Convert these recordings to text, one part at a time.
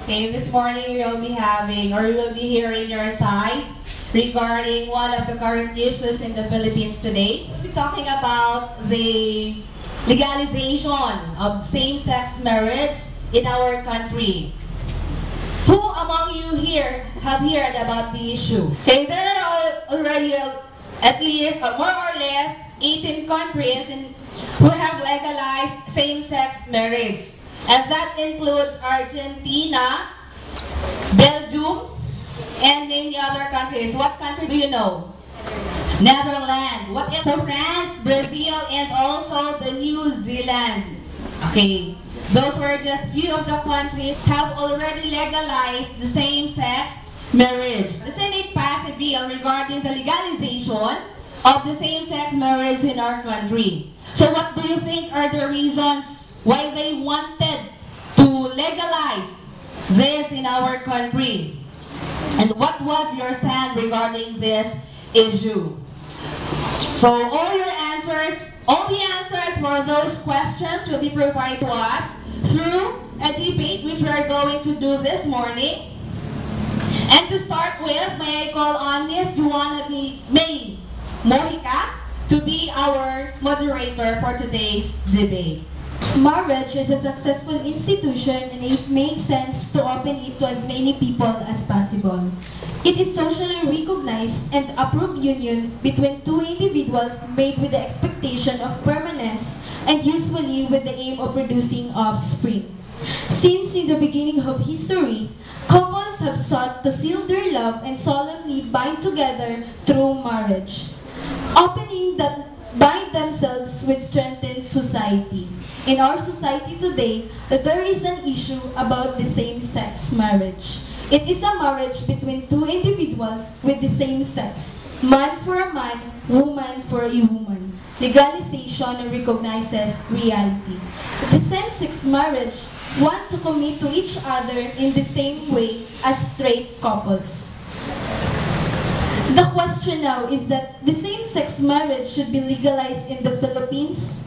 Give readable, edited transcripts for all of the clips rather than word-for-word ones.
Okay, this morning we will be having, or we will be hearing your side regarding one of the current issues in the Philippines today. We'll be talking about the legalization of same-sex marriage in our country. Who among you here have heard about the issue? Okay, there are already at least, or more or less, 18 countries who have legalized same-sex marriage. And that includes Argentina, Belgium, and many other countries. What country do you know? Netherlands. What is France, Brazil, and also the New Zealand. Okay, those were just few of the countries have already legalized the same-sex marriage. The Senate passed a bill regarding the legalization of the same-sex marriage in our country. So what do you think are the reasons why they wanted to legalize this in our country? And what was your stand regarding this issue? So all the answers for those questions will be provided to us through a debate which we are going to do this morning. And to start with, may I call on Ms. Joanna May Mojica to be our moderator for today's debate. Marriage is a successful institution and it makes sense to open it to as many people as possible. It is socially recognized and approved union between two individuals made with the expectation of permanence and usually with the aim of producing offspring. Since in the beginning of history, couples have sought to seal their love and solemnly bind together through marriage, opening that bind themselves with strengthened society. In our society today, there is an issue about the same-sex marriage. It is a marriage between two individuals with the same sex, man for a man, woman for a woman. Legalization recognizes reality. The same-sex marriage want to commit to each other in the same way as straight couples. The question now is that the same-sex marriage should be legalized in the Philippines.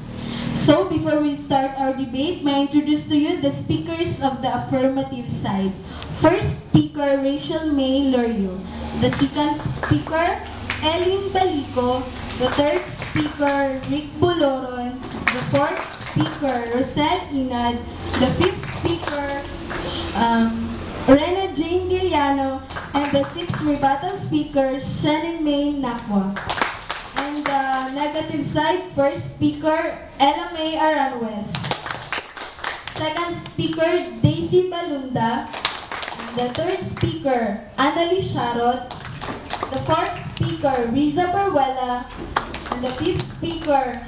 So before we start our debate, may I introduce to you the speakers of the affirmative side. First speaker, Rachel May Lorio. The second speaker, Ellen Balico. The third speaker, Rick Boloron. The fourth speaker, Rosel Inad. The fifth speaker, Rena Jane Villano. And the sixth rebuttal speaker, Shannon May Nakwa. And the negative side, first speaker, Ella May Aranwes. Second speaker, Daisy Balunda. The third speaker, Annalie Sharot. The fourth speaker, Riza Baruela. And the fifth speaker,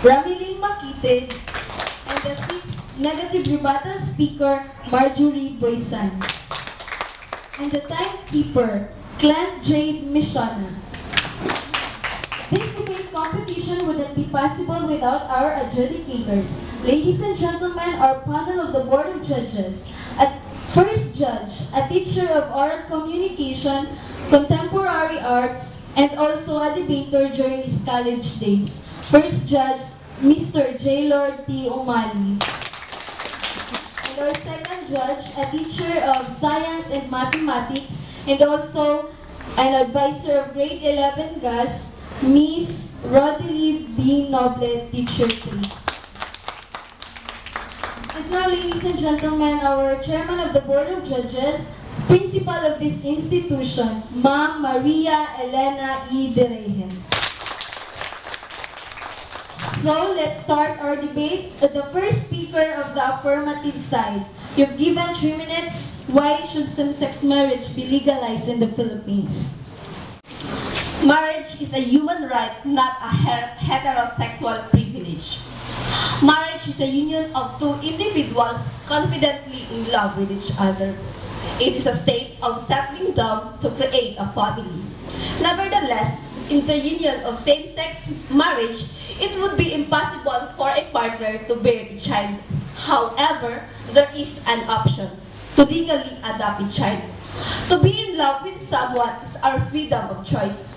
Ramilin Makitid. And the sixth negative rebuttal speaker, Marjorie Boysan. And the timekeeper, Clint Jade Mishana. This debate competition wouldn't be possible without our adjudicators. Ladies and gentlemen, our panel of the Board of Judges. At first judge, a teacher of oral communication, contemporary arts, and also a debater during his college days. First judge, Mr. J. Lord T. O'Malley. And our second judge, a teacher of science and mathematics, and also an advisor of grade 11 GAS, Miss Rodelie B. Noble, Teacher 3. And now, ladies and gentlemen, our chairman of the Board of Judges, principal of this institution, Ma'am Maria Elena E. Derejen. So, let's start our debate. The first speaker of the affirmative side. You've given 3 minutes. Why should same-sex marriage be legalized in the Philippines? Marriage is a human right, not a heterosexual privilege. Marriage is a union of two individuals confidently in love with each other. It is a state of settling down to create a family. Nevertheless, in the union of same-sex marriage, it would be impossible for a partner to bear a child. However, there is an option to legally adopt a child. To be in love with someone is our freedom of choice.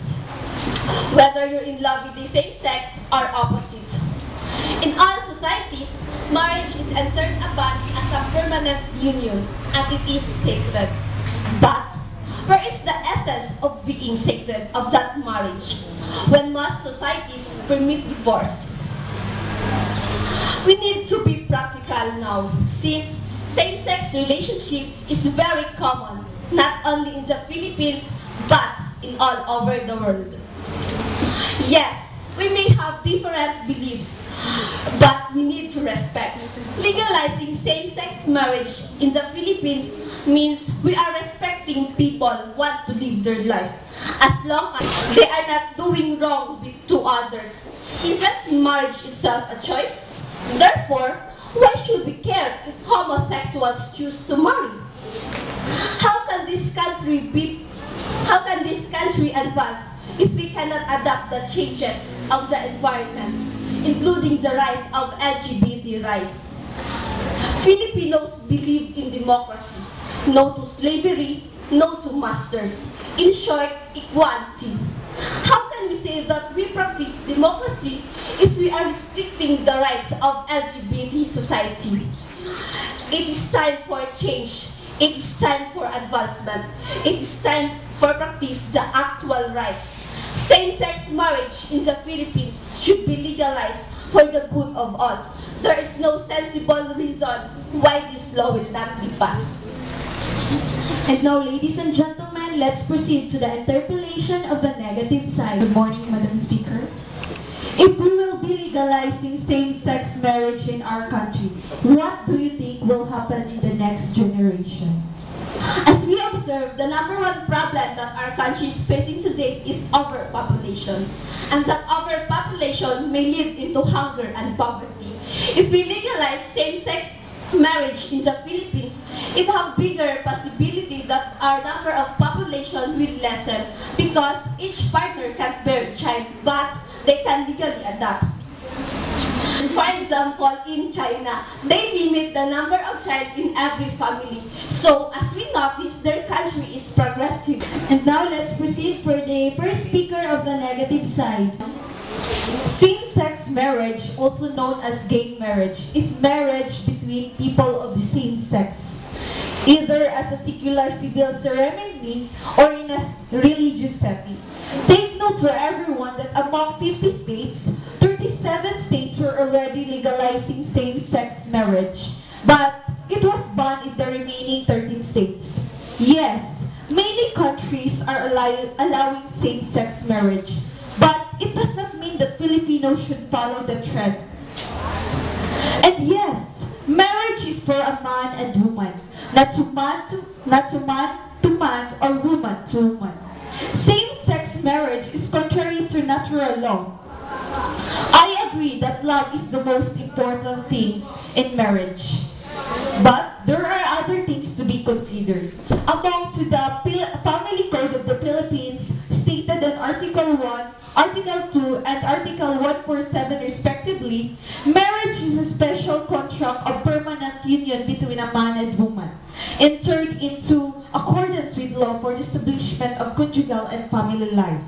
Whether you're in love with the same sex or opposite. In our societies, marriage is entered upon as a permanent union and it is sacred. But where is the essence of being sacred of that marriage when most societies permit divorce? We need to be practical now since same-sex relationship is very common, not only in the Philippines but in all over the world. Yes, we may have different beliefs, but we need to respect. Legalizing same-sex marriage in the Philippines means we are respecting people who want to live their life as long as they are not doing wrong to others. Isn't marriage itself a choice? Therefore, why should we care if homosexuals choose to marry? How can this country advance if we cannot adapt the changes of the environment, including the rise of LGBT rights? Filipinos believe in democracy. No to slavery, no to masters. In short, equality. How can we say that we practice democracy if we are restricting the rights of LGBT society? It is time for change. It is time for advancement. It is time for practice the actual rights. Same-sex marriage in the Philippines should be legalized for the good of all. There is no sensible reason why this law will not be passed. And now, ladies and gentlemen, let's proceed to the interpellation of the negative side. Good morning, Madam Speaker. If we will be legalizing same-sex marriage in our country, what do you think will happen in the next generation? As we observe, the number one problem that our country is facing today is overpopulation. And that overpopulation may lead into hunger and poverty. If we legalize same-sex marriage in the Philippines, it has bigger possibility that our number of population will lessen because each partner can bear a child, but they can legally adopt. For example, in China, they limit the number of child in every family. So, as we notice, their country is progressive. And now let's proceed for the first speaker of the negative side. Same-sex marriage, also known as gay marriage, is marriage between people of the same sex, either as a secular civil ceremony or in a religious setting. Take note to everyone that among 50 states, 37 states were already legalizing same-sex marriage, but it was banned in the remaining 13 states. Yes, many countries are allowing same-sex marriage, but it does not mean that Filipinos should follow the trend. And yes, marriage is for a man and woman, not man to man or woman to woman. Same-sex marriage is contrary to natural law. I agree that love is the most important thing in marriage. But there are other things to be considered. Among to the Family Code of the Philippines stated in Article 1, Article 2, and Article 147 respectively, marriage is a special contract of permanent union between a man and woman, entered into accordance with law for the establishment of conjugal and family life.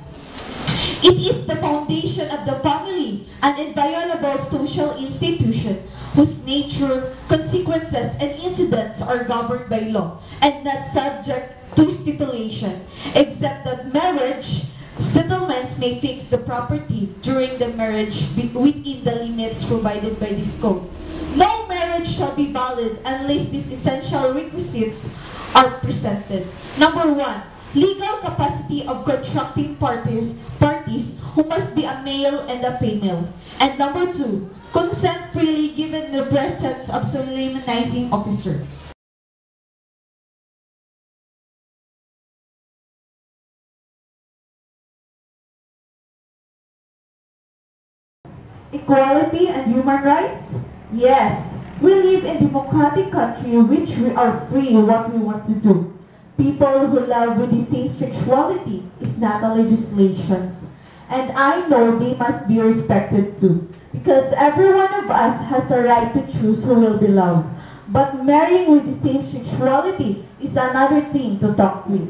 It is the foundation of the family, an inviolable social institution whose nature, consequences, and incidents are governed by law and not subject to stipulation, except that marriage settlements may fix the property during the marriage within the limits provided by this code. No marriage shall be valid unless these essential requisites are presented. Number 1, legal capacity of contracting parties who must be a male and a female. And number 2, consent freely given in the presence of solemnizing officers. Equality and human rights? Yes. We live in a democratic country in which we are free what we want to do. People who love with the same sexuality is not a legislation. And I know they must be respected too. Because every one of us has a right to choose who will be loved. But marrying with the same sexuality is another thing to talk with.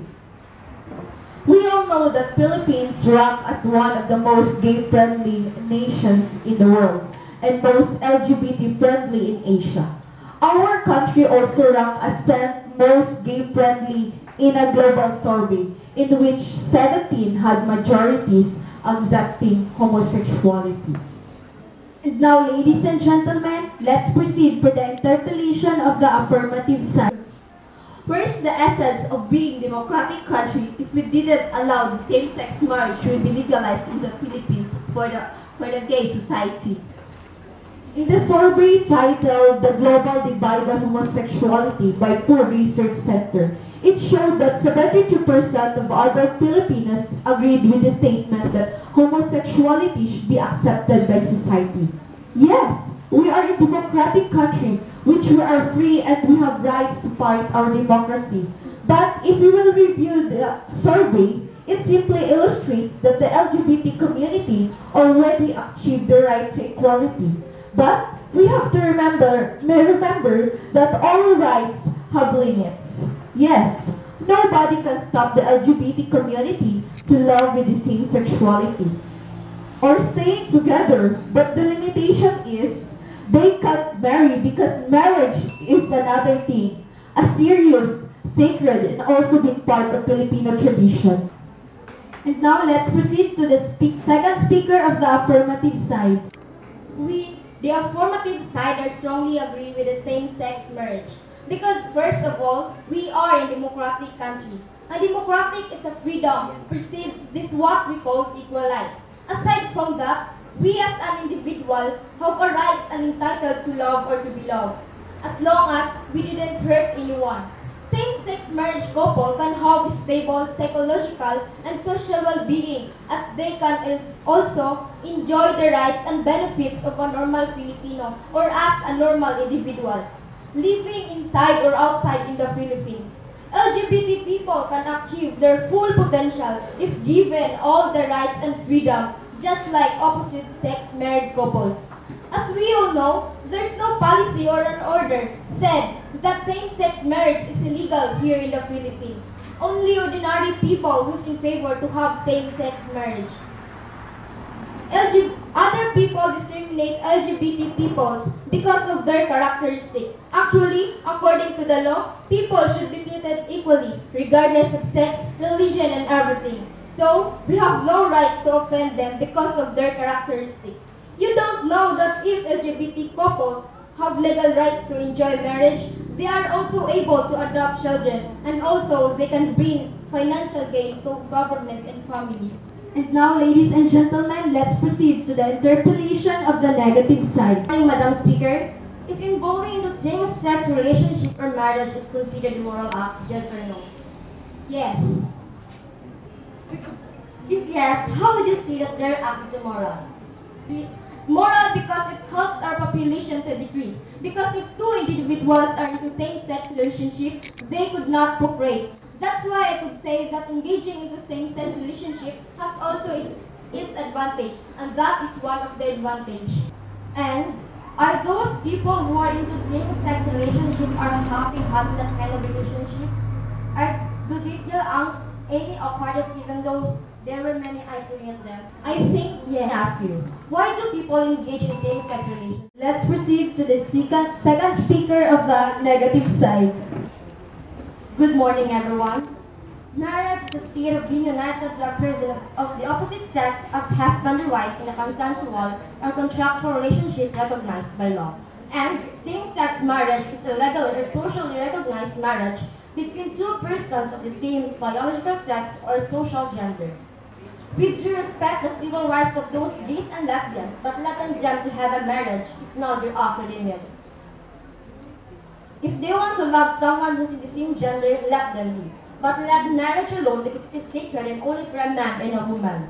We all know that Philippines rank as one of the most gay-friendly nations in the world. and most LGBT-friendly in Asia. Our country also ranked as 10th most gay-friendly in a global survey, in which 17 had majorities accepting homosexuality. And now, ladies and gentlemen, let's proceed for the interpellation of the affirmative side. Where is the essence of being democratic country if we didn't allow the same-sex marriage to be legalized in the Philippines for the gay society? In the survey titled The Global Divide on Homosexuality by Pew Research Center, it showed that 72% of other Filipinos agreed with the statement that homosexuality should be accepted by society. Yes, we are a democratic country, which we are free and we have rights to fight our democracy. But if we will review the survey, it simply illustrates that the LGBT community already achieved the right to equality. But we have to remember that all rights have limits. Yes, nobody can stop the LGBT community to love with the same sexuality or staying together, but the limitation is they can't marry because marriage is another thing, a serious, sacred, and also been part of Filipino tradition. And now, let's proceed to the second speaker of the affirmative side. We, the affirmative side, are strongly agree with the same-sex marriage. Because first of all, we are a democratic country. A democratic is a freedom, perceived this what we call equalized. Aside from that, we as an individual have a right and entitled to love or to be loved, as long as we didn't hurt anyone. Same-sex marriage couple can have stable psychological and social well-being, as they can also enjoy the rights and benefits of a normal Filipino or as a normal individuals living inside or outside in the Philippines. LGBT people can achieve their full potential if given all the rights and freedom, just like opposite-sex married couples. As we all know, there's no policy or an order said that same-sex marriage is illegal here in the Philippines. Only ordinary people who's in favor to have same-sex marriage. Other people discriminate LGBT peoples because of their characteristic. Actually, according to the law, people should be treated equally, regardless of sex, religion, and everything. So, we have no right to offend them because of their characteristic. You don't know that if LGBT couples have legal rights to enjoy marriage, they are also able to adopt children, and also they can bring financial gain to government and families. And now, ladies and gentlemen, let's proceed to the interpellation of the negative side. Good morning, Madam Speaker. Is involving in the same-sex relationship or marriage is considered a moral act, yes or no? Yes. If yes, how would you say that their act is immoral? Moral because it helps our population to decrease. Because if two individuals are into same-sex relationship, they could not procreate. That's why I could say that engaging into same-sex relationship has also its advantage, and that is one of the advantage. And are those people who are into same-sex relationship are happy having that kind of relationship? Do they feel any awkwardness even though there were many isolating them? I think yes. Ask you, why do people engage in same-sex relationship? Let's proceed to the second speaker of the negative side. Good morning, everyone. Marriage is a state of being united to a person of the opposite sex as husband and wife in a consensual or contractual relationship recognized by law. And same-sex marriage is a legal or socially recognized marriage between two persons of the same biological sex or social gender. We do respect the civil rights of those gays and lesbians, but letting them to have a marriage is not their upper limit. If they want to love someone who's in the same gender, let them be. But let marriage alone because it is sacred and only for a man and a woman.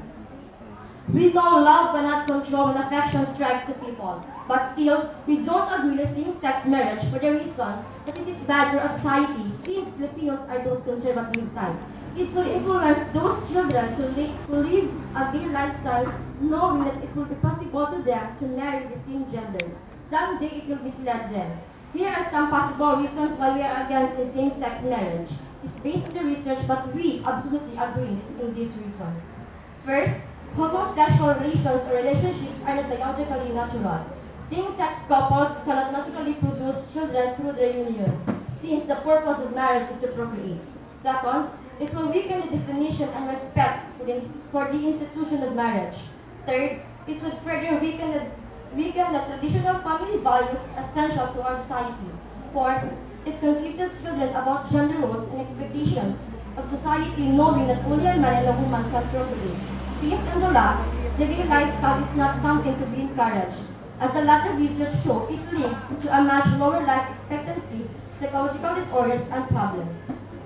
We know love cannot control when affection strikes to people. But still, we don't agree with same-sex marriage for the reason that it is bad for a society since Filipinos are those conservative type. It will influence those children to live a gay lifestyle knowing that it will be possible to them to marry the same gender. Someday it will mislead them. Here are some possible reasons why we are against the same-sex marriage. It's based on the research, but we absolutely agree in these reasons. First, homosexual relations or relationships are not biologically natural. Same-sex couples cannot naturally produce children through their union, since the purpose of marriage is to procreate. Second, it will weaken the definition and respect for the institution of marriage. Third, it would further weaken the traditional family values essential to our society. Fourth, it confuses children about gender roles and expectations of society, knowing that only a man and a woman can procreate. Fifth and the last, giving lifestyle is not something to be encouraged. As a lot of research show, it leads to a much lower life expectancy, psychological disorders, and problems.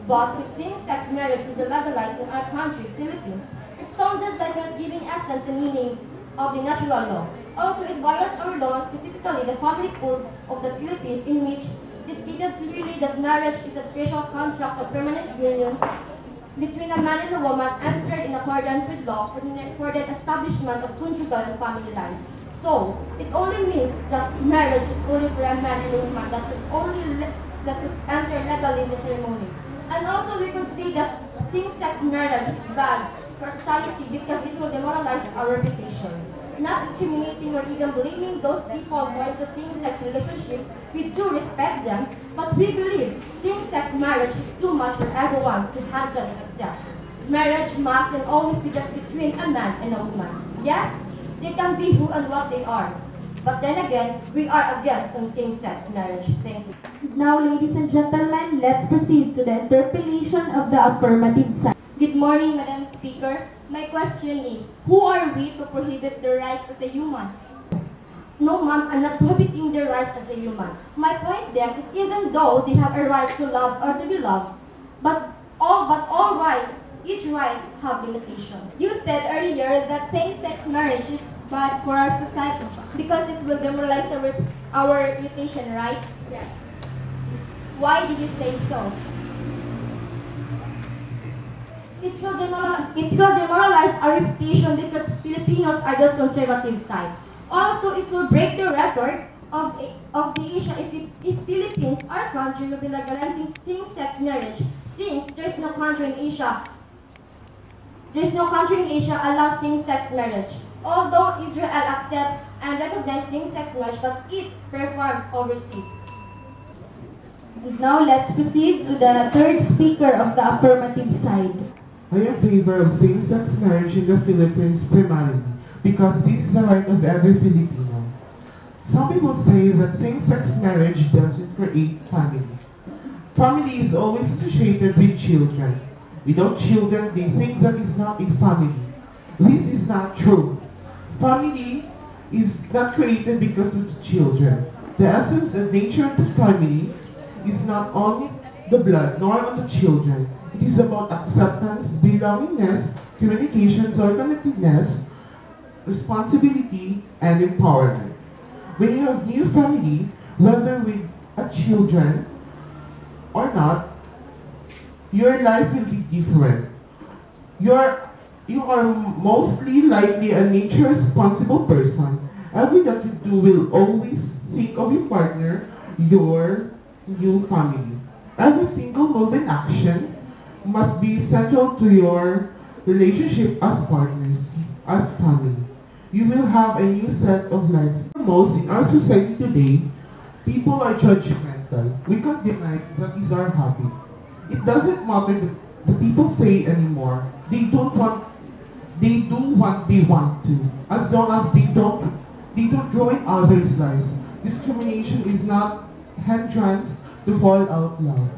But if same-sex marriage would be legalized in our country, Philippines, it sounded like not giving essence and meaning of the natural law. Also, it violates our law, specifically the Family Code of the Philippines, in which it is stated clearly that marriage is a special contract of permanent union between a man and a woman entered in accordance with law for the establishment of conjugal and family life. So, it only means that marriage is only for a man and a woman that could enter legally in the ceremony. And also we could see that same-sex marriage is bad for society because it will demoralize our reputation. Not discriminating or even blaming those people who are into same-sex relationship, we do respect them, but we believe same-sex marriage is too much for everyone to handle and accept. Marriage must and always be just between a man and a woman. Yes, they can be who and what they are. But then again, we are against on same-sex marriage. Thank you. Now, ladies and gentlemen, let's proceed to the interpellation of the affirmative side. Good morning, Madam Speaker. My question is, who are we to prohibit their rights as a human? No, ma'am, I'm not prohibiting their rights as a human. My point then is even though they have a right to love or to be loved, but all rights, each right have limitation. You said earlier that same-sex marriage is bad for our society because it will demoralize our reputation, right? Yes. Why did you say so? It will demoralize our reputation because Filipinos are just conservative type. Also, it will break the record of the Asia if Philippines, our country, will be legalizing same-sex marriage, since there's no country in Asia allows same-sex marriage. Although Israel accepts and recognizes same-sex marriage, but it performed overseas. Now let's proceed to the third speaker of the affirmative side. I am in favor of same-sex marriage in the Philippines primarily because this is the right of every Filipino. Some people say that same-sex marriage doesn't create family. Family is always associated with children. Without children, they think that is not a family. This is not true. Family is not created because of the children. The essence and nature of the family is not only the blood nor on the children. It is about acceptance, belongingness, communications or connectedness, responsibility, and empowerment. When you have new family, whether with a children or not, your life will be different. You are mostly likely a nature responsible person. Everything that you do will always think of your partner, your new family. Every single move and action must be central to your relationship as partners, as family. You will have a new set of lives. Most in our society today, people are judgmental. We can't deny that is our habit. It doesn't matter the people say anymore. They do what they want to, as long as they don't ruin others' lives. Discrimination is not hindrance to fall out love.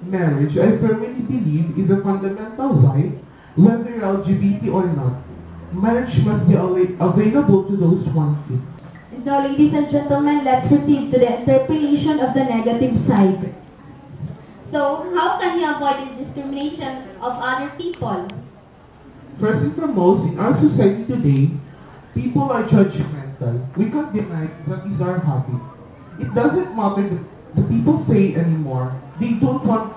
Marriage, I firmly believe, is a fundamental right, whether you're LGBT or not. Marriage must be available to those who want it. Now, ladies and gentlemen, let's proceed to the interpellation of the negative side. So, how can you avoid the discrimination of other people? First and foremost, in our society today, people are judgmental. We can't deny that is our habit. It doesn't matter the people say anymore. They do what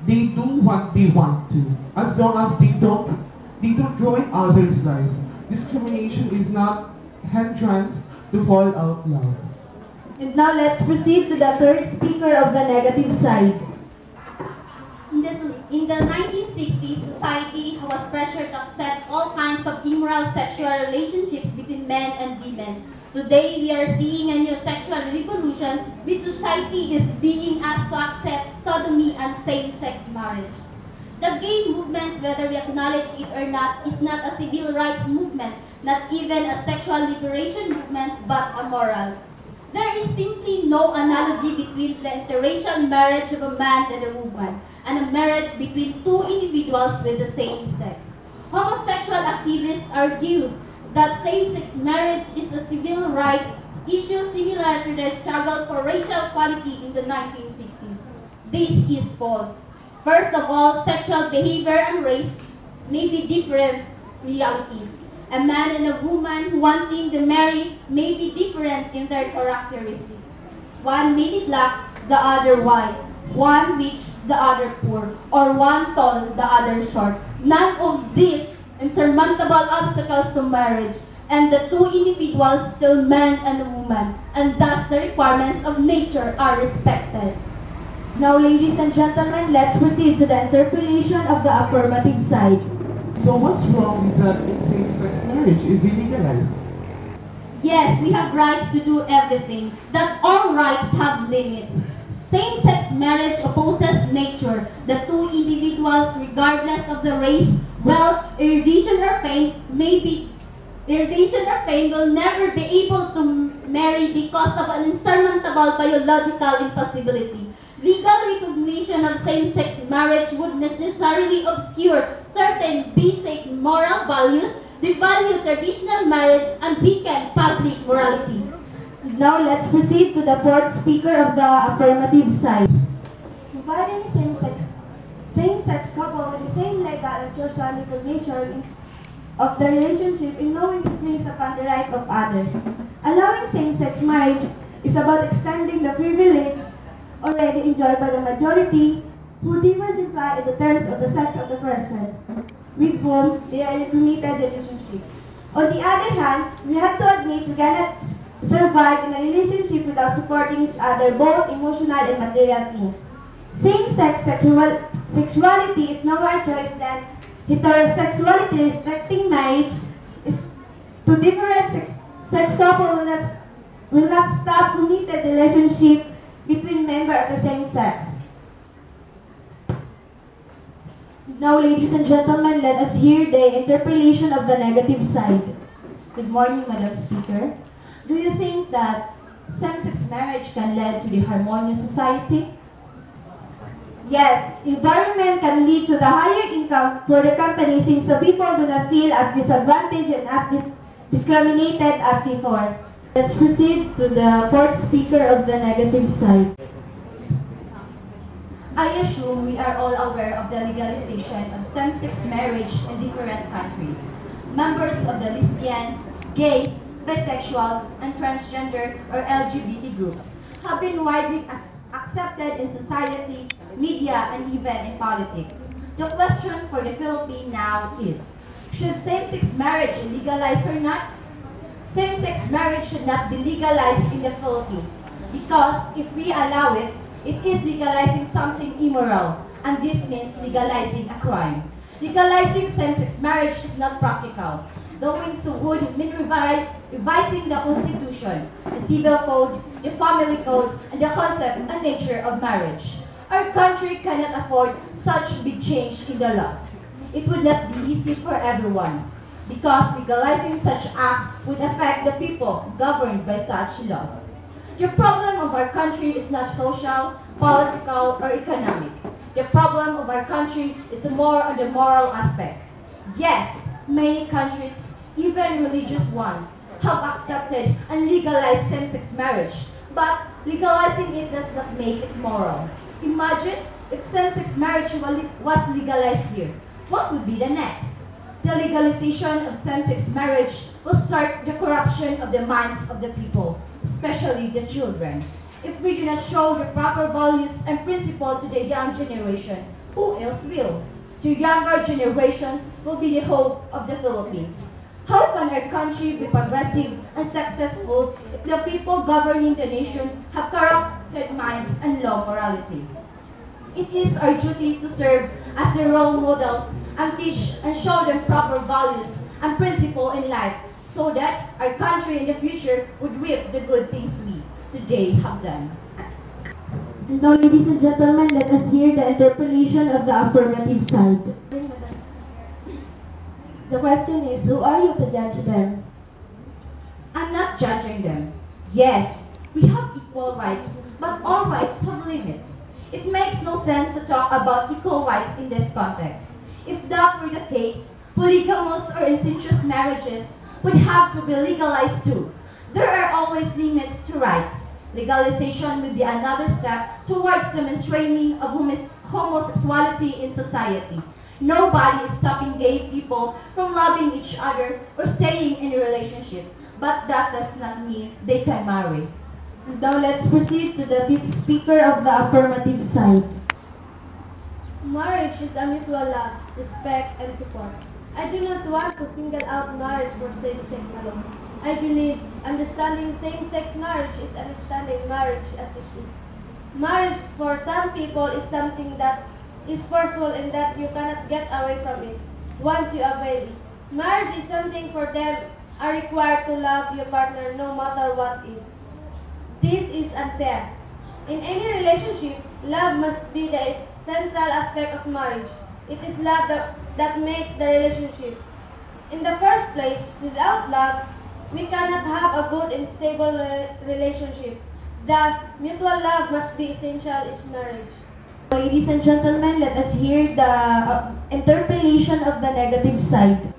they want to, as long as they don't ruin others' lives. Discrimination is not hindrance to fall out love. And now let's proceed to the third speaker of the negative side. In the 1960s, society was pressured to accept all kinds of immoral sexual relationships between men and women. Today, we are seeing a new sexual revolution which society is being asked to accept sodomy and same-sex marriage. The gay movement, whether we acknowledge it or not, is not a civil rights movement, not even a sexual liberation movement, but a moral. There is simply no analogy between the interracial marriage of a man and a woman and a marriage between two individuals with the same sex. Homosexual activists argue that same-sex marriage is a civil rights issue similar to the struggle for racial equality in the 1960s. This is false. First of all, sexual behavior and race may be different realities. A man and a woman wanting to marry may be different in their characteristics. One may be black, the other white. One rich, the other poor. Or one tall, the other short. None of these insurmountable obstacles to marriage, and the two individuals still man and woman, and thus the requirements of nature are respected. Now, ladies and gentlemen, let's proceed to the interpellation of the affirmative side. So what's wrong with that in same-sex marriage if we legalize? Yes, we have rights to do everything, that all rights have limits. Same-sex marriage opposes nature. The two individuals, regardless of the race, wealth, erudition or fame, will never be able to marry because of an insurmountable biological impossibility. Legal recognition of same-sex marriage would necessarily obscure certain basic moral values, devalue traditional marriage, and weaken public morality. Now, let's proceed to the fourth speaker of the affirmative side. Providing same-sex couple with the same legal and social recognition of the relationship in no way infringes upon the right of others. Allowing same-sex marriage is about extending the privilege already enjoyed by the majority who diversify in the terms of the sex of the persons with whom they are in a committed relationship. On the other hand, we have to admit we cannot survive in a relationship without supporting each other, both emotional and material things. Same-sex sexuality is no more choice than heterosexuality. Restricting marriage is to different sex couple will not stop committed relationship between members of the same sex. Now, ladies and gentlemen, let us hear the interpellation of the negative side. Good morning, Madam Speaker. Do you think that same-sex marriage can lead to the harmonious society? Yes, environment can lead to the higher income for the company since the people do not feel as disadvantaged and as discriminated as before. Let's proceed to the fourth speaker of the negative side. I assume we are all aware of the legalization of same-sex marriage in different countries. Members of the lesbians, gays, bisexuals, and transgender or LGBT groups have been widely accepted in society, media, and even in politics. The question for the Philippines now is, should same-sex marriage be legalized or not? Same-sex marriage should not be legalized in the Philippines because if we allow it, it is legalizing something immoral, and this means legalizing a crime. Legalizing same-sex marriage is not practical. Doing so would mean revising the Constitution, the Civil Code, the Family Code, and the concept and nature of marriage. Our country cannot afford such big change in the laws. It would not be easy for everyone, because legalizing such act would affect the people governed by such laws. The problem of our country is not social, political, or economic. The problem of our country is more on the moral aspect. Yes, many countries, even religious ones, have accepted and legalized same-sex marriage, but legalizing it does not make it moral. Imagine if same-sex marriage was legalized here. What would be the next? The legalization of same-sex marriage will start the corruption of the minds of the people, especially the children. If we do not show the proper values and principles to the young generation, who else will? The younger generations will be the hope of the Philippines. How can our country be progressive and successful if the people governing the nation have corrupted minds and low morality? It is our duty to serve as the role models and teach and show them proper values and principles in life so that our country in the future would reap the good things we today have done. And now, ladies and gentlemen, let us hear the interpellation of the affirmative side. The question is, who are you to judge them? I'm not judging them. Yes, we have equal rights, but all rights have limits. It makes no sense to talk about equal rights in this context. If that were the case, polygamous or incestuous marriages would have to be legalized too. There are always limits to rights. Legalization would be another step towards the mainstreaming of homosexuality in society. Nobody is stopping gay people from loving each other or staying in a relationship, but that does not mean they can marry. Now let's proceed to the fifth speaker of the affirmative side. Marriage is a mutual love, respect, and support. I do not want to single out marriage for same-sex alone. I believe understanding same-sex marriage is understanding marriage as it is. Marriage for some people is something that is forceful in that you cannot get away from it once you avail it. Marriage is something for them are required to love your partner no matter what is. This is unfair. In any relationship, love must be the central aspect of marriage. It is love that makes the relationship. In the first place, without love, we cannot have a good and stable relationship. Thus, mutual love must be essential in marriage. Ladies and gentlemen, let us hear the interpellation of the negative side.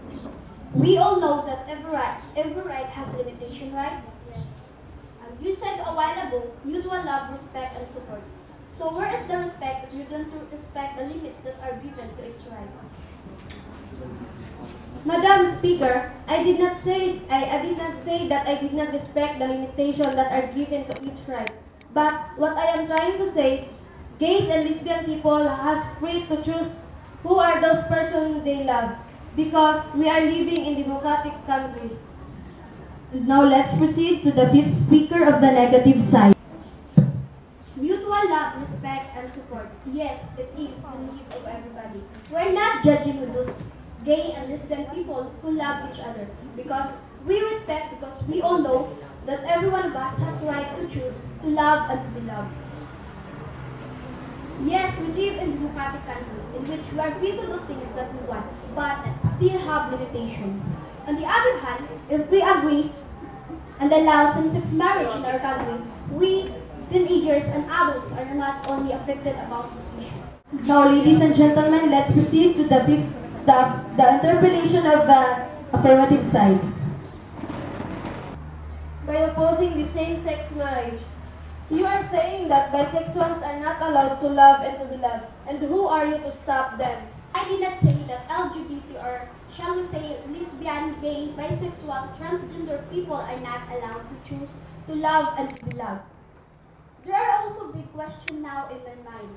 We all know that every right has limitation, right? Yes. You said a while ago, mutual love, respect, and support. So where is the respect if you don't respect the limits that are given to its right? Madam Speaker, I did not say that I did not respect the limitations that are given to each right. But what I am trying to say, gays and lesbian people has free to choose who are those persons they love, because we are living in democratic country. Now let's proceed to the fifth speaker of the negative side. Mutual love, respect, and support. Yes, it is the need of everybody. We're not judging those gay and lesbian people who love each other, because we respect, because we all know that every one of us has right to choose to love and to be loved. Yes, we live in a democratic country in which we are free to do things that we want, but still have limitations. On the other hand, if we agree and allow same-sex marriage in our country, we, teenagers and adults, are not only affected about this issue. Now, ladies and gentlemen, let's proceed to the interpellation of the affirmative side. By opposing the same-sex marriage, you are saying that bisexuals are not allowed to love and to be loved. And who are you to stop them? I did not say that LGBT or shall we say lesbian, gay, bisexual, transgender people are not allowed to choose to love and to be loved. There are also big questions now in my mind.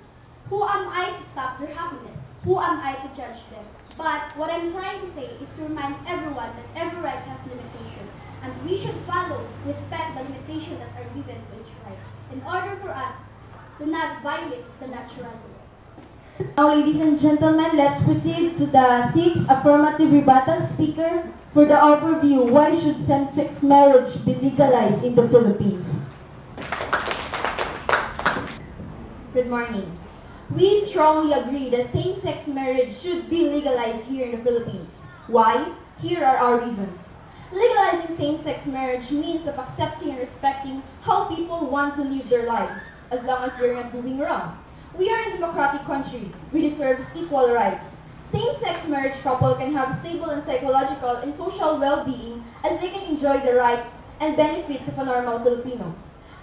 Who am I to stop their happiness? Who am I to judge them? But what I'm trying to say is to remind everyone that every right has limitations, and we should follow, respect the limitations that are given to each right, in order for us to not violate the natural law. Now, ladies and gentlemen, let's proceed to the sixth affirmative rebuttal speaker for the overview. Why should same-sex marriage be legalized in the Philippines? Good morning. We strongly agree that same-sex marriage should be legalized here in the Philippines. Why? Here are our reasons. Legalizing same-sex marriage means of accepting and respecting how people want to live their lives, as long as they're not doing wrong. We are a democratic country. We deserve equal rights. Same-sex marriage couple can have stable and psychological and social well-being as they can enjoy the rights and benefits of a normal Filipino.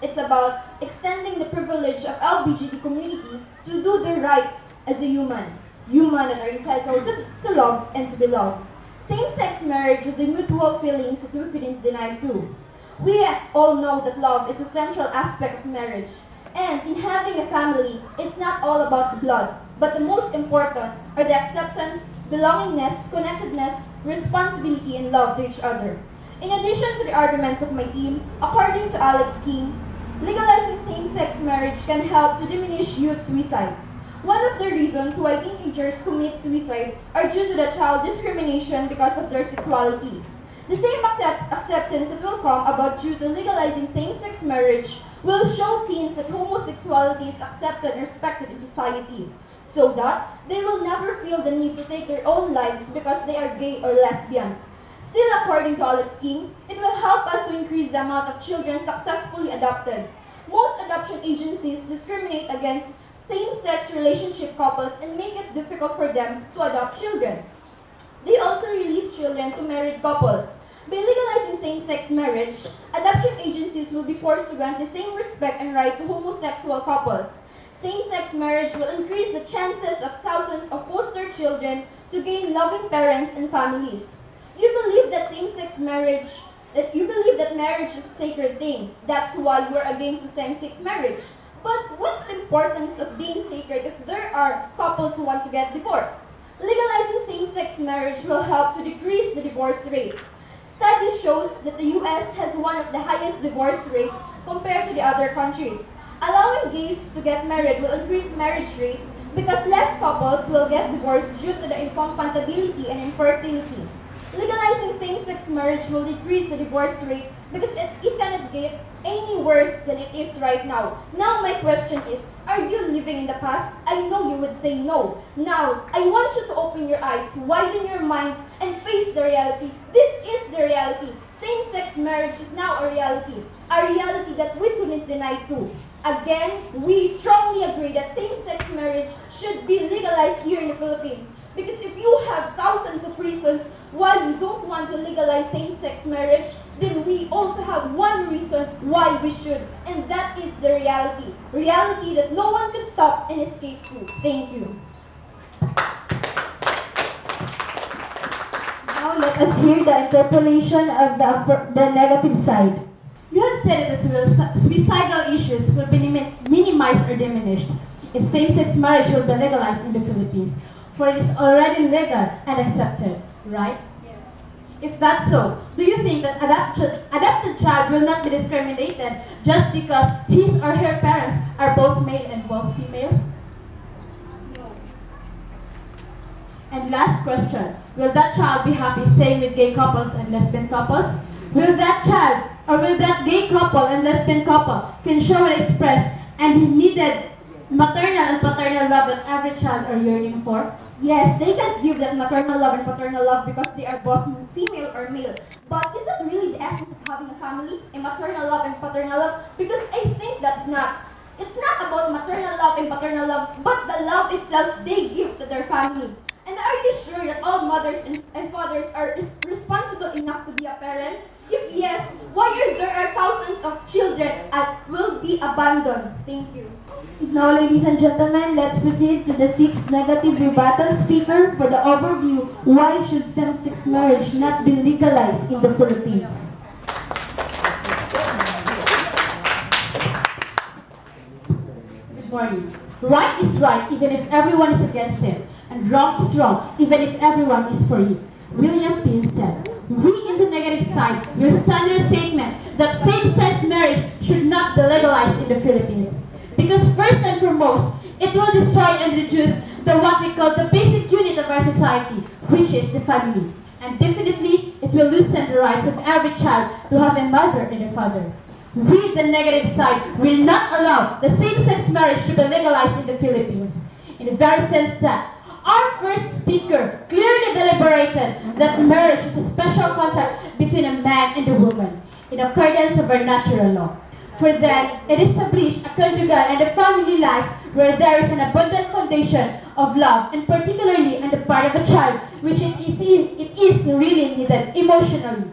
It's about extending the privilege of LGBT community to do their rights as a human and are entitled to love and to be loved. Same-sex marriage is a mutual feelings that we couldn't deny too. We all know that love is a central aspect of marriage. And in having a family, it's not all about the blood, but the most important are the acceptance, belongingness, connectedness, responsibility, and love to each other. In addition to the arguments of my team, according to Alex King, legalizing same-sex marriage can help to diminish youth suicide. One of the reasons why teenagers commit suicide are due to the child discrimination because of their sexuality. The same acceptance that will come about due to legalizing same-sex marriage will show teens that homosexuality is accepted and respected in society, so that they will never feel the need to take their own lives because they are gay or lesbian. Still, according to Alex King, it will help us to increase the amount of children successfully adopted. Most adoption agencies discriminate against same-sex relationship couples and make it difficult for them to adopt children. They also release children to married couples. By legalizing same-sex marriage, adoption agencies will be forced to grant the same respect and right to homosexual couples. Same-sex marriage will increase the chances of thousands of foster children to gain loving parents and families. You believe that marriage is a sacred thing. That's why you're against same-sex marriage. But what's the importance of being sacred if there are couples who want to get divorced? Legalizing same-sex marriage will help to decrease the divorce rate. Studies shows that the U.S. has one of the highest divorce rates compared to the other countries. Allowing gays to get married will increase marriage rates because less couples will get divorced due to the incompatibility and infertility. Legalizing same-sex marriage will decrease the divorce rate because it cannot get any worse than it is right now. Now my question is, are you living in the past? I know you would say no. Now, I want you to open your eyes, widen your minds, and face the reality. This is the reality. Same-sex marriage is now a reality that we couldn't deny too. Again, we strongly agree that same-sex marriage should be legalized here in the Philippines. Because if you have thousands of reasons why you don't want to legalize same-sex marriage, then we also have one reason why we should, and that is the reality. Reality that no one can stop and escape to. Thank you. Now let us hear the interpolation of the negative side. You have said that suicidal issues will be minimized or diminished if same-sex marriage will be legalized in the Philippines, for it is already legal and accepted, right? Yes. If that's so, do you think that adopted child will not be discriminated just because his or her parents are both male and both females? No. And last question, will that child be happy staying with gay couples and lesbian couples? Will that child or will that gay couple and lesbian couple can show and express and he needed maternal and paternal love that every child are yearning for? Yes, they can give that maternal love and paternal love because they are both female or male. But is that really the essence of having a family? A maternal love and paternal love? Because I think that's not. It's not about maternal love and paternal love, but the love itself they give to their family. And are you sure that all mothers and fathers are responsible enough to be a parent? If yes, why there are thousands of children that will be abandoned? Thank you. Now, ladies and gentlemen, let's proceed to the sixth negative rebuttal speaker for the overview. Why should same-sex marriage not be legalized in the Philippines? Good morning. Right is right even if everyone is against it, and wrong is wrong even if everyone is for it. William Penn said, we in the negative side will stand your statement that same-sex marriage should not be legalized in the Philippines. Because first and foremost, it will destroy and reduce what we call the basic unit of our society, which is the family. And definitely, it will loosen the rights of every child to have a mother and a father. We, the negative side, will not allow the same-sex marriage to be legalized in the Philippines. In the very sense that our first speaker clearly deliberated that marriage is a special contract between a man and a woman, in accordance with our natural law. For then, it established a conjugal and a family life where there is an abundant foundation of love, and particularly on the part of a child, which it is really needed emotionally.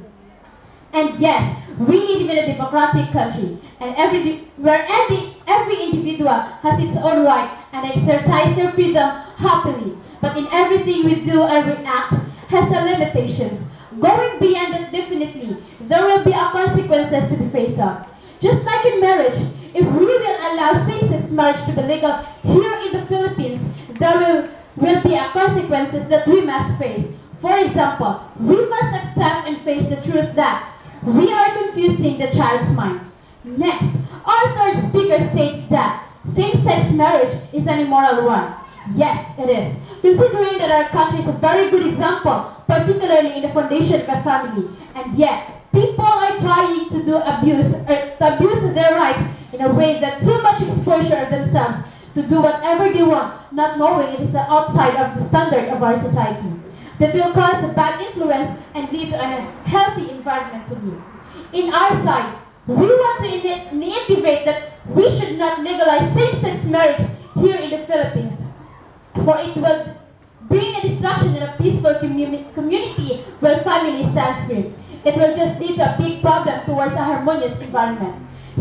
And yes, we live in a democratic country, and every individual has its own right and exercise their freedom happily. But in everything we do, every act has a limitations. Going beyond that, definitely, there will be consequences to be faced on. Just like in marriage, if we will allow same-sex marriage to be legal here in the Philippines, there will be consequences that we must face. For example, we must accept and face the truth that we are confusing the child's mind. Next, our third speaker states that same-sex marriage is an immoral one. Yes, it is. considering that our country is a very good example, particularly in the foundation of a family. And yet, people are trying to abuse their rights in a way that too much exposure of themselves to do whatever they want, not knowing it is outside of the standard of our society. That will cause a bad influence and lead to an unhealthy environment to live. In our side, we want to reiterate that we should not legalize same-sex marriage here in the Philippines, for it will bring a destruction in a peaceful community where family stands firm. It will just lead to a big problem towards a harmonious environment.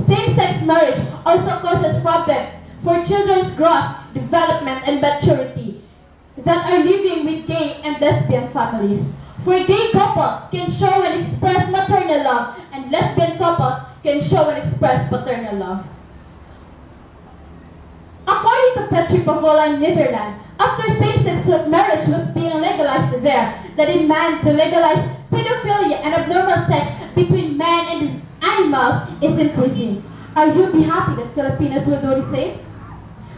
Same-sex marriage also causes problems for children's growth, development, and maturity that are living with gay and lesbian families. For gay couple can show and express maternal love, and lesbian couples can show and express paternal love. According to Petri Pavola in Netherlands, after same-sex marriage was being legalized there, the demand to legalize pedophilia and abnormal sex between man and animals is increasing. Are you be happy that Filipinos will do the same?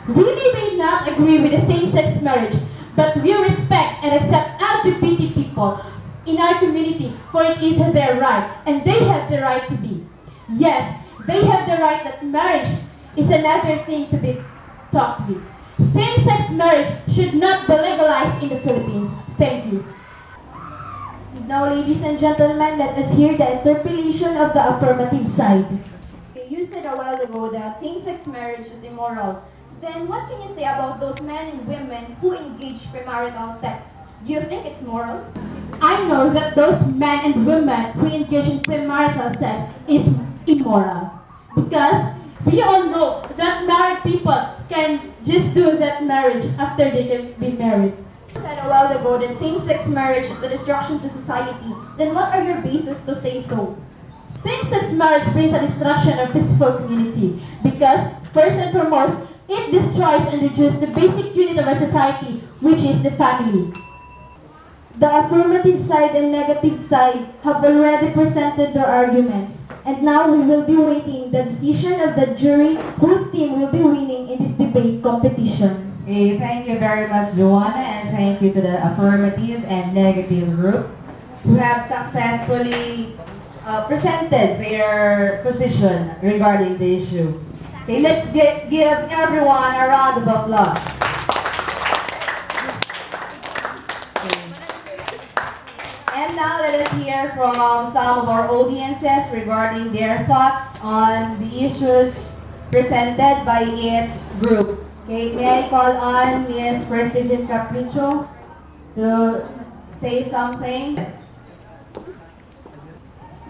We may not agree with the same-sex marriage, but we respect and accept LGBT people in our community, for it is their right, and they have the right to be. Yes, they have the right that marriage is another thing to be talked with. Same-sex marriage should not be legalized in the Philippines. Thank you. Now, ladies and gentlemen, let us hear the interpretation of the affirmative side. You said a while ago that same-sex marriage is immoral. Then what can you say about those men and women who engage premarital sex? Do you think it's moral? I know that those men and women who engage in premarital sex is immoral, because we all know that married people can just do that marriage after they can be married. You said a while ago that same-sex marriage is a destruction to society. Then what are your bases to say so? Same-sex marriage brings a destruction of peaceful community because, first and foremost, it destroys and reduces the basic unit of our society, which is the family. The affirmative side and negative side have already presented their arguments, and now we will be waiting the decision of the jury whose team will be winning in this debate competition. Okay, thank you very much, Joanna, and thank you to the affirmative and negative group who have successfully presented their position regarding the issue. Okay, let's give everyone a round of applause. And now let us hear from some of our audiences regarding their thoughts on the issues presented by each group. Okay, may I call on Ms. Prestigian Capricho to say something?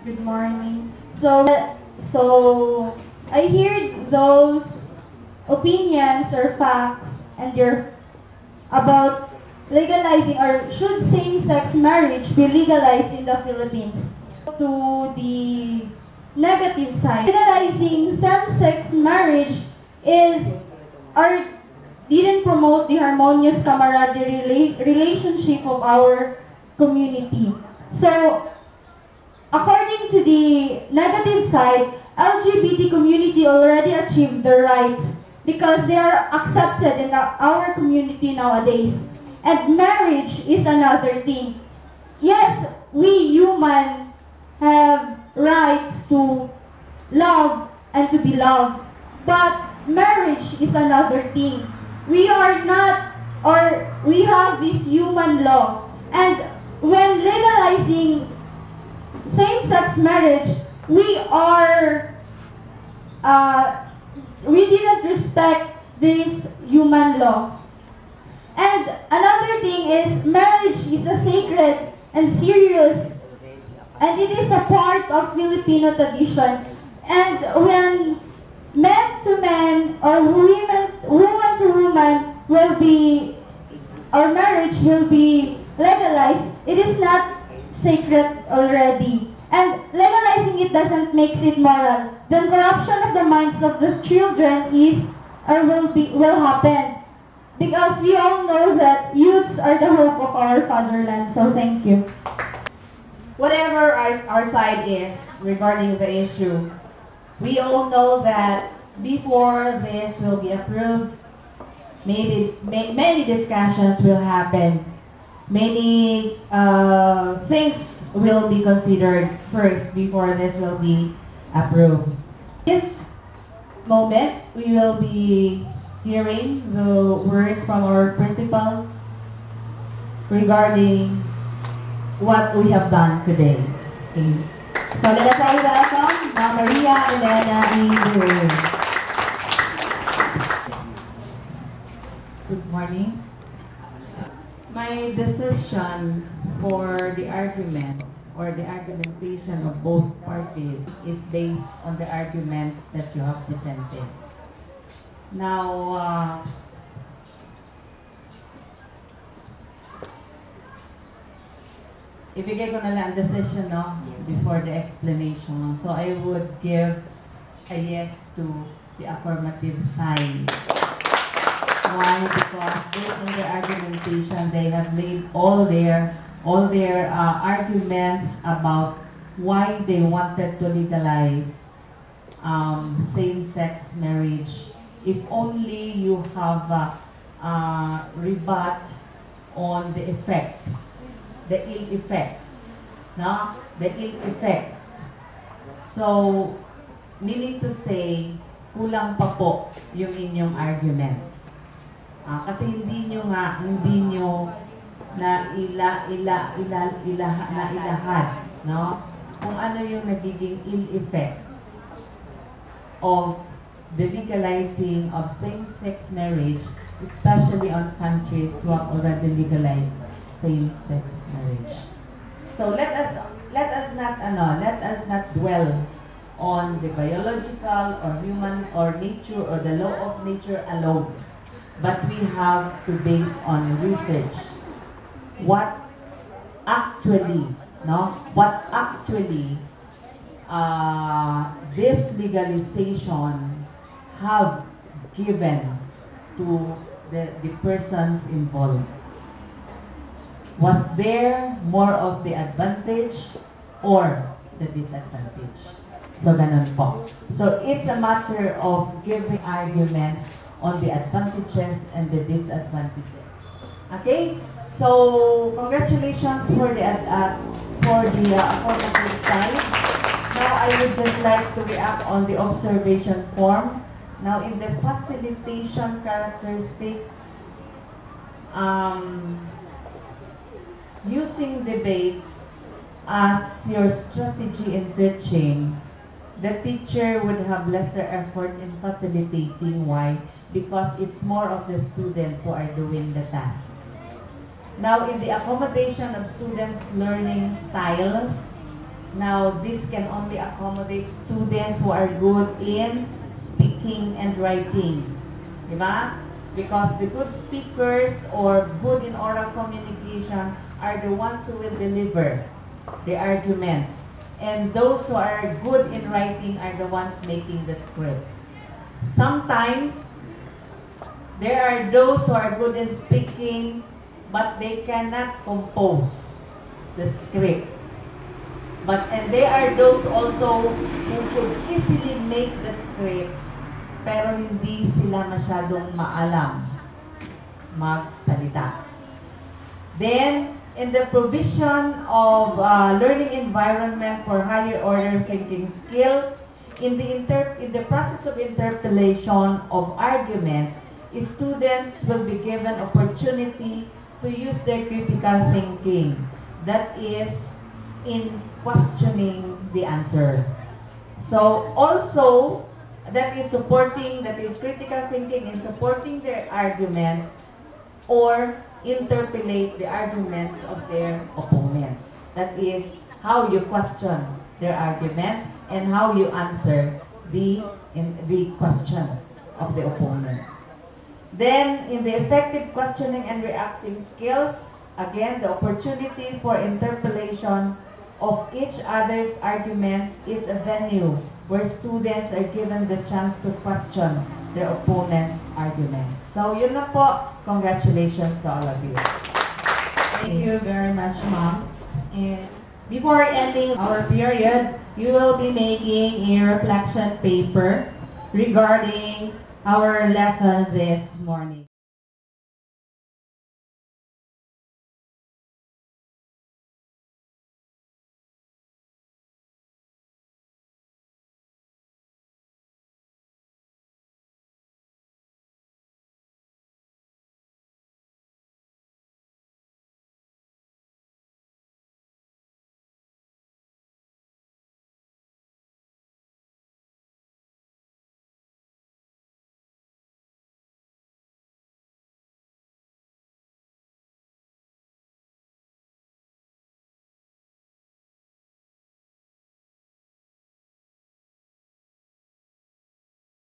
Good morning. So I hear those opinions or facts and about legalizing, or should same-sex marriage be legalized in the Philippines? To the negative side, legalizing same-sex marriage didn't promote the harmonious camaraderie relationship of our community. So, according to the negative side, LGBT community already achieved their rights because they are accepted in our community nowadays. And marriage is another thing. Yes, we humans have rights to love and to be loved, but marriage is another thing. We are not, or we have this human law, and when legalizing same-sex marriage, we didn't respect this human law. And another thing is, marriage is a sacred and serious, and it is a part of Filipino tradition. And when men to men or woman to woman will be, or marriage will be legalized, it is not sacred already. And legalizing it doesn't make it moral. Then corruption of the minds of the children will happen. Because we all know that youths are the hope of our fatherland. So thank you. Whatever our side is regarding the issue, we all know that before this will be approved, many discussions will happen. Many things will be considered first before this will be approved. This moment, we will be hearing the words from our principal regarding what we have done today. Okay. So let us all welcome Ma'am Maria Elena Ingrid. Good morning. My decision for the argument or the argumentation of both parties is based on the arguments that you have presented. Now, ibigay ko na lang ang decision, no? Before the explanation. So I would give a yes to the affirmative side. Why? Because based on their argumentation, they have laid all their arguments about why they wanted to legalize same-sex marriage. If only you have rebut on the effect, the ill effects, no? The ill effects. So, meaning to say, kulang pa po yung inyong arguments. Kasi hindi nyo na ilahad, no? Kung ano yung nagiging ill effects of the legalizing of same-sex marriage, especially on countries who have already legalized same-sex marriage. So let us not dwell on the biological or human or nature or the law of nature alone, but we have to base on research what actually this legalization have given to the persons involved. Was there more of the advantage or the disadvantage? So, ganun po. So, it's a matter of giving arguments on the advantages and the disadvantages. Okay? So, congratulations for the affirmative side. Now, I would just like to react on the observation form. Now, in the facilitation characteristics, using debate as your strategy in teaching, the teacher would have lesser effort in facilitating. Why? Because it's more of the students who are doing the task. Now, in the accommodation of students' learning style, now this can only accommodate students who are good in speaking and writing. Diba? Because the good speakers or good in oral communication are the ones who will deliver the arguments. And those who are good in writing are the ones making the script. Sometimes, there are those who are good in speaking, but they cannot compose the script. And there are those also who could easily make the script, pero hindi sila masyadong maalam magsalita. Then, in the provision of learning environment for higher order thinking skill, in the process of interpolation of arguments, students will be given opportunity to use their critical thinking. That is in questioning the answer. So also, that is critical thinking in supporting their arguments or interpolate the arguments of their opponents. That is how you question their arguments and how you answer the question of the opponent. Then, in the effective questioning and reacting skills, again, the opportunity for interpolation of each other's arguments is a venue where students are given the chance to question their opponent's arguments. So, yun na po. Congratulations to all of you. Thank you very much, Ma'am. And before ending our period, you will be making a reflection paper regarding our lesson this morning.